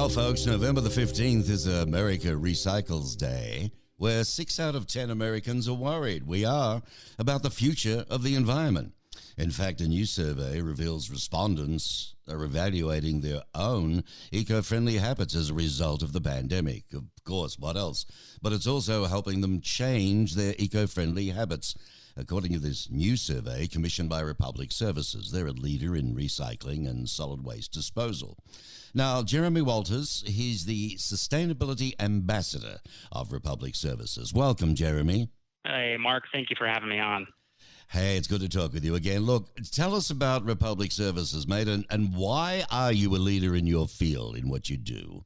Well, folks, November the 15th is America Recycles Day, where 6 out of 10 Americans are worried. We are about the future of the environment. In fact, a new survey reveals respondents are evaluating their own eco-friendly habits as a result of the pandemic. Of course, what else? But it's also helping them change their eco-friendly habits. According to this new survey commissioned by Republic Services, they're a leader in recycling and solid waste disposal. Now, Jeremy Walters, he's the Sustainability Ambassador of Republic Services. Welcome, Jeremy. Hey, Mark. Thank you for having me on. Hey, it's good to talk with you again. Look, tell us about Republic Services, mate, and why are you a leader in your field, in what you do?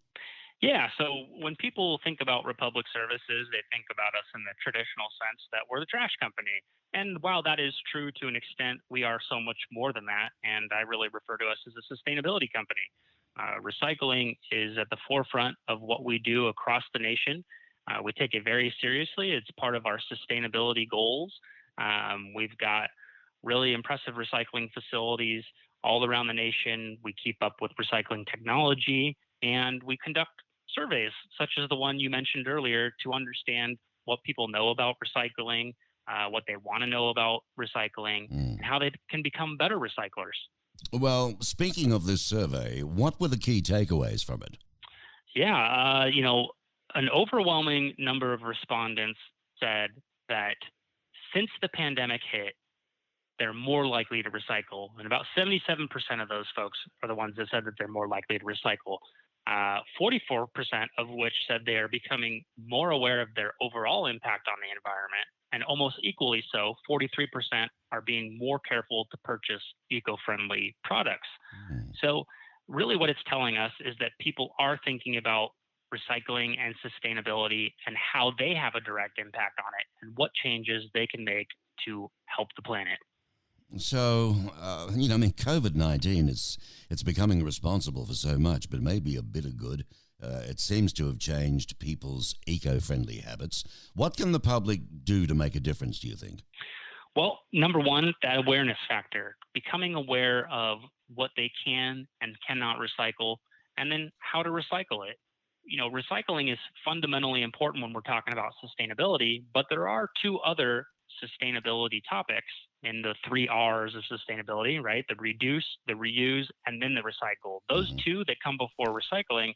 Yeah, so when people think about Republic Services, they think about us in the traditional sense that we're the trash company. And while that is true to an extent, we are so much more than that. And I really refer to us as a sustainability company. Recycling is at the forefront of what we do across the nation. We take it very seriously. It's part of our sustainability goals. We've got really impressive recycling facilities all around the nation. We keep up with recycling technology, and we conduct surveys such as the one you mentioned earlier to understand what people know about recycling, what they want to know about recycling, and how they can become better recyclers. Well, speaking of this survey, what were the key takeaways from it? Yeah, an overwhelming number of respondents said that since the pandemic hit, they're more likely to recycle. And about 77% of those folks are the ones that said that they're more likely to recycle. 44% of which said they are becoming more aware of their overall impact on the environment. And almost equally so, 43% are being more careful to purchase eco-friendly products. So really what it's telling us is that people are thinking about recycling and sustainability and how they have a direct impact on it and what changes they can make to help the planet. So, COVID-19, it's becoming responsible for so much, but maybe a bit of good. It seems to have changed people's eco-friendly habits. What can the public do to make a difference, do you think? Well, number one, that awareness factor, becoming aware of what they can and cannot recycle, and then how to recycle it. Recycling is fundamentally important when we're talking about sustainability, but there are two other sustainability topics in the 3 R's of sustainability, right? The reduce, the reuse, and then the recycle. Those two that come before recycling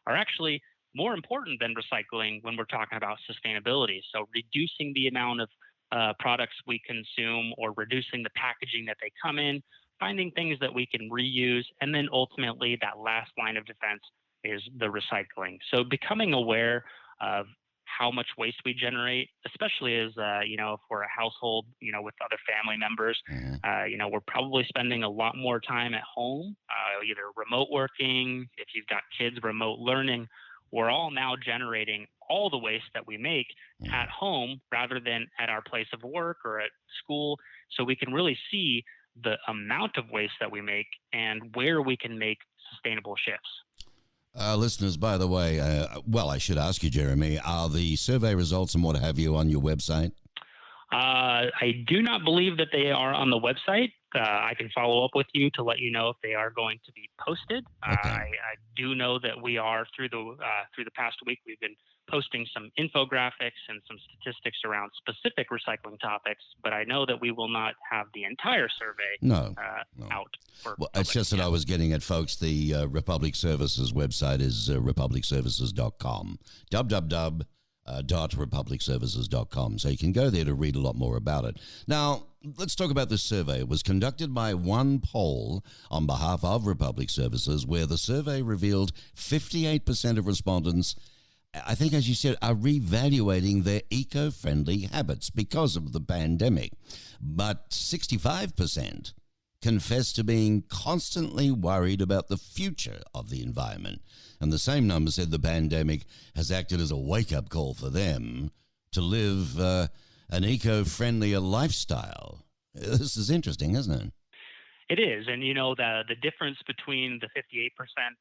are actually more important than recycling when we're talking about sustainability. So reducing the amount of products we consume or reducing the packaging that they come in, finding things that we can reuse, and then ultimately that last line of defense is the recycling. So becoming aware of how much waste we generate, especially as, if we're a household, with other family members, we're probably spending a lot more time at home, either remote working, if you've got kids, remote learning. We're all now generating all the waste that we make at home rather than at our place of work or at school. So we can really see the amount of waste that we make and where we can make sustainable shifts. Listeners, by the way, I should ask you, Jeremy, are the survey results and what have you on your website? I do not believe that they are on the website. I can follow up with you to let you know if they are going to be posted. Okay. I do know that we are through the past week. We've been posting some infographics and some statistics around specific recycling topics, but I know that we will not have the entire survey out. It's just that I was getting at, folks, the Republic Services website is republicservices.com. www.republicservices.com. So you can go there to read a lot more about it. Now, let's talk about this survey. It was conducted by One Poll on behalf of Republic Services, where the survey revealed 58% of respondents, I think, as you said, are reevaluating their eco-friendly habits because of the pandemic. But 65% confess to being constantly worried about the future of the environment. And the same number said the pandemic has acted as a wake-up call for them to live an eco-friendlier lifestyle. This is interesting, isn't it? It is. And, the difference between the 58%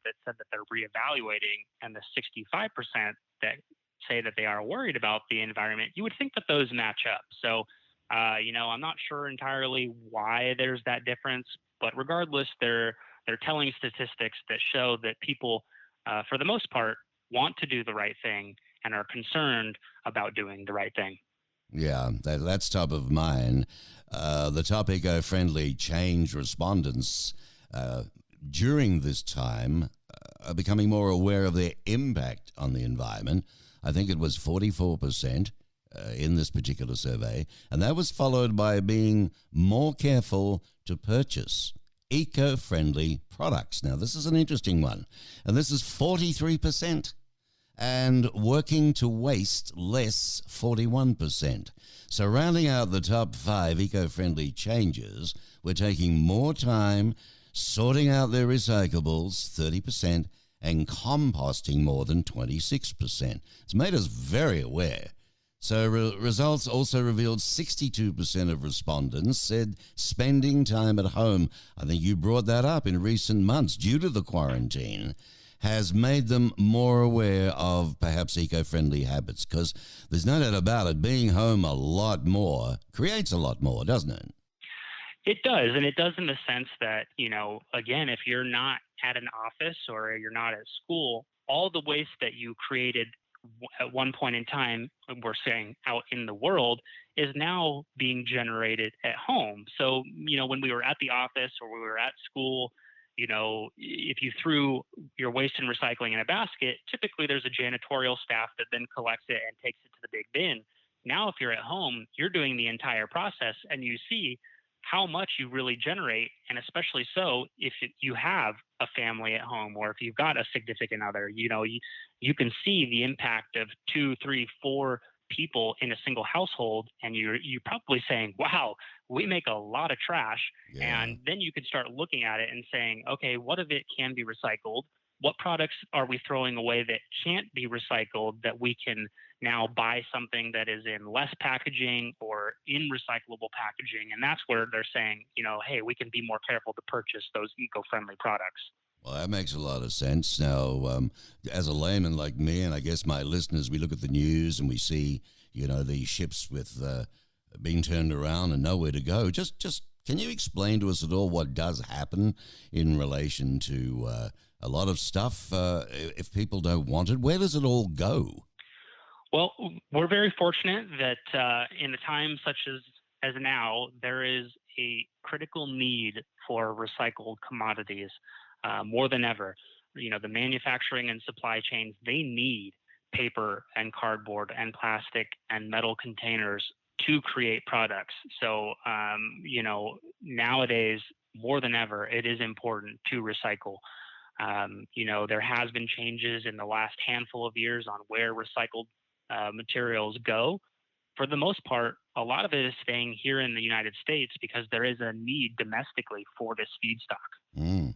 that said that they're reevaluating and the 65% that say that they are worried about the environment, you would think that those match up. So, I'm not sure entirely why there's that difference, but regardless, they're telling statistics that show that people for the most part, want to do the right thing and are concerned about doing the right thing. Yeah, that's top of mind. The top eco-friendly change respondents during this time are becoming more aware of their impact on the environment. I think it was 44% in this particular survey, and that was followed by being more careful to purchase eco-friendly products. Now, this is an interesting one, and this is 43%. And working to waste less, 41%. So rounding out the top 5 eco-friendly changes, we're taking more time sorting out their recyclables, 30%, and composting more than 26%. It's made us very aware. So results also revealed 62% of respondents said spending time at home, I think you brought that up, in recent months due to the quarantine, has made them more aware of perhaps eco-friendly habits, because there's no doubt about it, being home a lot more creates a lot more, doesn't it? It does, and it does in the sense that, again, if you're not at an office or you're not at school, all the waste that you created at one point in time, we're saying out in the world, is now being generated at home. So, when we were at the office or we were at school, if you threw your waste and recycling in a basket, typically there's a janitorial staff that then collects it and takes it to the big bin. Now, if you're at home, you're doing the entire process and you see how much you really generate. And especially so if you have a family at home or if you've got a significant other, you can see the impact of 2, 3, 4 people in a single household, and you're probably saying, wow, we make a lot of trash. Yeah. And then you could start looking at it and saying, okay, what of it can be recycled? What products are we throwing away that can't be recycled, that we can now buy something that is in less packaging or in recyclable packaging? And that's where they're saying, hey, we can be more careful to purchase those eco-friendly products. Well, that makes a lot of sense. Now, as a layman like me, and I guess my listeners, we look at the news and we see, these ships with being turned around and nowhere to go. Just can you explain to us at all what does happen in relation to a lot of stuff? If people don't want it, where does it all go? Well, we're very fortunate that in a time such as now, there is a critical need for recycled commodities. More than ever, the manufacturing and supply chains, they need paper and cardboard and plastic and metal containers to create products. So, nowadays, more than ever, it is important to recycle. There has been changes in the last handful of years on where recycled materials go. For the most part, a lot of it is staying here in the United States because there is a need domestically for this feedstock. Mm.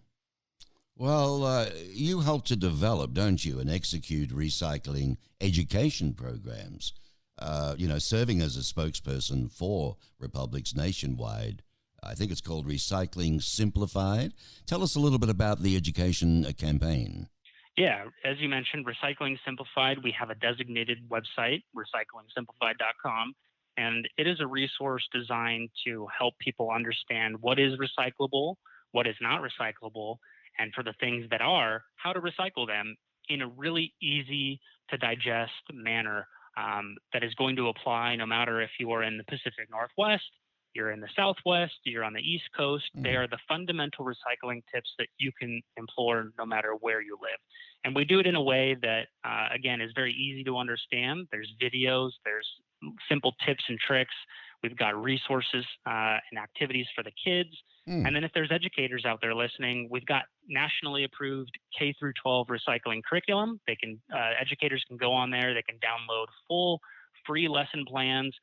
Well, you help to develop, don't you, and execute recycling education programs, serving as a spokesperson for Republics nationwide. I think it's called Recycling Simplified. Tell us a little bit about the education campaign. Yeah, as you mentioned, Recycling Simplified, we have a designated website, recyclingsimplified.com, and it is a resource designed to help people understand what is recyclable, what is not recyclable, and for the things that are, how to recycle them in a really easy to digest manner that is going to apply no matter if you are in the Pacific Northwest, you're in the Southwest, you're on the East Coast. They are the fundamental recycling tips that you can employ no matter where you live. And we do it in a way that, again, is very easy to understand. There's videos, there's simple tips and tricks. We've got resources and activities for the kids. And then if there's educators out there listening, we've got nationally approved K through 12 recycling curriculum. Educators can go on there. They can download full free lesson plans.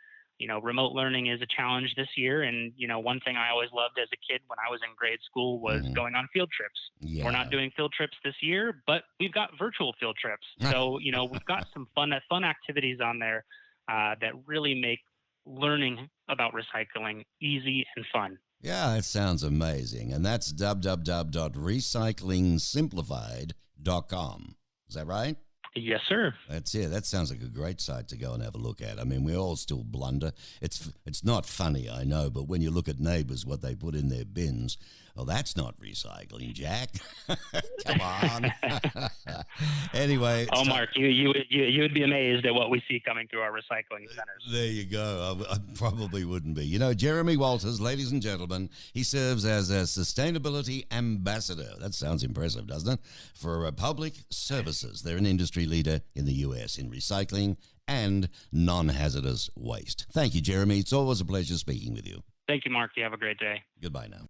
Remote learning is a challenge this year. And, one thing I always loved as a kid when I was in grade school was going on field trips. Yeah. We're not doing field trips this year, but we've got virtual field trips. So, we've got some fun activities on there that really make learning about recycling easy and fun. Yeah, it sounds amazing. And that's www.recyclingsimplified.com. Is that right? Yes, sir. That's it. That sounds like a great site to go and have a look at. I mean, we all still blunder. It's not funny, I know, but when you look at neighbours, what they put in their bins, Well, that's not recycling, Jack. Come on. Anyway. Oh, Mark, you would be amazed at what we see coming through our recycling centers. There you go. I probably wouldn't be. Jeremy Walters, ladies and gentlemen, he serves as a sustainability ambassador. That sounds impressive, doesn't it? For Public Services. They're an industry leader in the US in recycling and non-hazardous waste. Thank you, Jeremy. It's always a pleasure speaking with you. Thank you, Mark. You have a great day. Goodbye now.